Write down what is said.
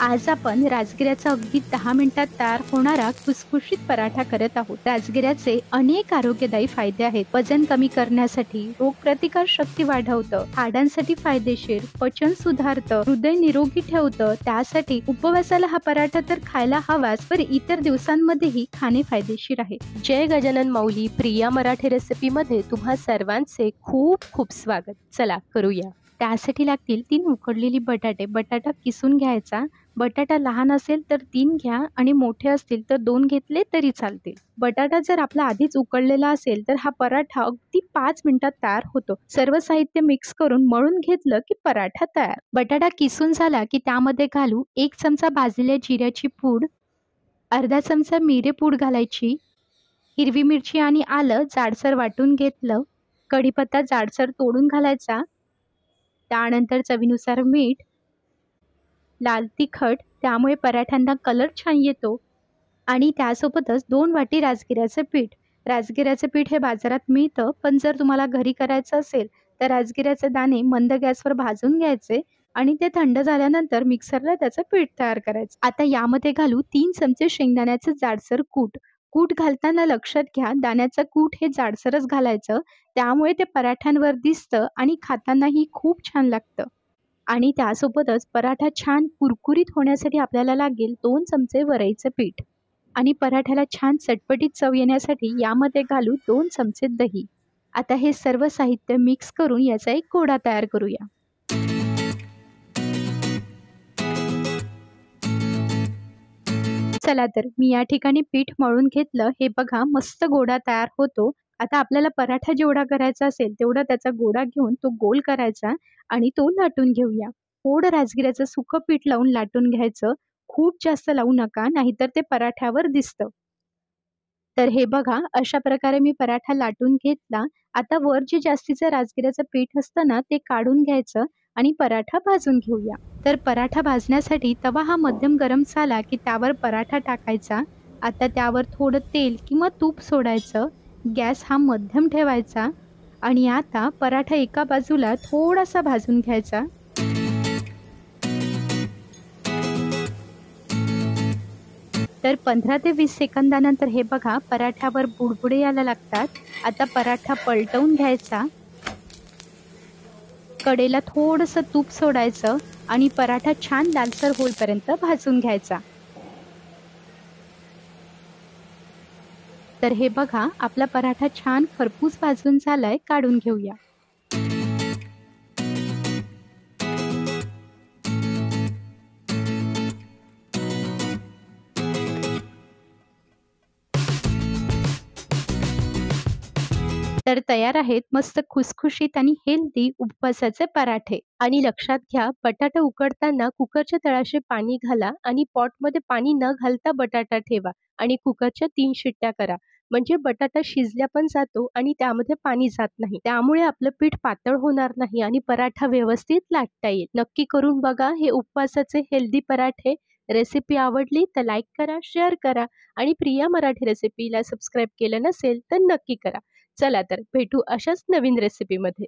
आज आपण राजगिऱ्याचा अगदी 10 मिनिटात तयार होणारा खुसखुशीत पराठा करत आहोत. राजगिऱ्याचे अनेक आरोग्यदायी फायदे आहेत. वजन कमी करण्यासाठी, रोगप्रतिकार शक्ती वाढवतं, हाडांसाठी फायदेशीर, पचन सुधारतं, हृदय निरोगी ठेवतं. त्यासाठी उपवासाला हा पराठा तर खायला हवाच, पण इतर दिवसांमध्येही खाणे फायदेशीर आहे. जय गजानन माऊली, प्रिया मराठी रेसिपीमध्ये तुम्हा सर्वांचे खूप खूप स्वागत. चला करूया. त्यासाठी लागतील 3 उकडलेली बटाटे. बटाटा किसून घ्यायचा. बटाटा लहान असेल तर 3 घ्या आणि मोठे असतील तर 2 घेतले तरी चालतील. बटाटा जर आपला आधीच उकडलेला असेल तर हा पराठा अगदी 5 मिनिटात तयार होतो. सर्व साहित्य मिक्स करून मळून घेतलं की पराठा तयार. बटाटा किसून झाला की त्यामध्ये घालू 1 चमचा भाजलेल्या जिऱ्याची पूड, अर्धा चमचा मिरेपूड घालायची, हिरवी मिरची आणि आलं जाडसर वाटून घेतलं, कढीपत्ता जाडसर तोडून घालायचा, त्यानंतर चवीनुसार मीठ, लाल तिखट, त्यामुळे पराठ्यांना कलर छान येतो आणि त्यासोबतच 2 वाटी राजगिऱ्याचं पीठ. राजगिऱ्याचं पीठ हे बाजारात मिळतं, पण जर तुम्हाला घरी करायचं असेल तर राजगिऱ्याचे दाणे मंद गॅसवर भाजून घ्यायचे आणि ते थंड झाल्यानंतर मिक्सरला त्याचं पीठ तयार करायचं. आता यामध्ये घालू 3 चमचे शेंगदाण्याचं जाडसर कूट. कूट घालताना लक्षात घ्या, दाण्याचं कूट हे जाडसरच घालायचं, त्यामुळे ते पराठ्यांवर दिसतं आणि खातानाही खूप छान लागतं. आणि त्यासोबतच पराठा छान कुरकुरीत होण्यासाठी आपल्याला लागेल 2 चमचे वरईचं पीठ आणि पराठ्याला छान चटपटीत चव येण्यासाठी यामध्ये घालू 2 चमचे दही. आता हे सर्व साहित्य मिक्स करून याचा एक गोळा तयार करूया. चला तर मी या ठिकाणी पीठ मळून घेतलं. हे बघा मस्त गोळा तयार होतो. आता आपल्याला पराठा जेवढा करायचा असेल तेवढा त्याचा गोळा घेऊन तो गोल करायचा आणि तो लाटून घेऊया. थोडं राजगिऱ्याचं सुकं पीठ लावून लाटून घ्यायचं. खूप जास्त लावू नका, नाहीतर ते पराठ्यावर दिसतं. तर हे बघा अशा प्रकारे मी पराठा लाटून घेतला. आता वर जे जास्तीचं राजगिऱ्याचं पीठ असतं ना, ते काढून घ्यायचं आणि पराठा भाजून घेऊया. तर पराठा भाजण्यासाठी तवा हा मध्यम गरम झाला की त्यावर पराठा टाकायचा. आता त्यावर थोडं तेल किंवा तूप सोडायचं. गॅस हा मध्यम ठेवायचा आणि आता पराठा एका बाजूला थोडासा भाजून घ्यायचा. तर 15 ते 20 सेकंदानंतर हे बघा पराठ्यावर बुडबुडे यायला लागतात. आता पराठा पलटवून घ्यायचा. कडेला थोडंसं तूप सोडायचं आणि पराठा छान लालसर होईपर्यंत भाजून घ्यायचा. तर हे बघा आपला पराठा छान खरपूस भाजून झालाय, काढून घेऊया. तर तयार आहेत मस्त खुसखुशीत आणि हेल्दी उपवासाचे पराठे. आणि लक्षात घ्या, बटाटा उकडताना कुकरच्या तळाशी पाणी घाला आणि पॉटमध्ये पाणी न घालता बटाटा ठेवा आणि कुकरच्या 3 शिट्ट्या करा. म्हणजे बटाटा शिजल्या पण जातो आणि त्यामध्ये पाणी जात नाही. त्यामुळे आपलं पीठ पातळ होणार नाही आणि पराठा व्यवस्थित लाटता येईल. नक्की करून बघा हे उपवासाचे हेल्दी पराठे. रेसिपी आवडली तर लाईक करा, शेअर करा आणि प्रिया मराठी रेसिपीला सबस्क्राईब केलं नसेल तर नक्की करा. चला तर भेटू अशाच नवीन रेसिपीमध्ये.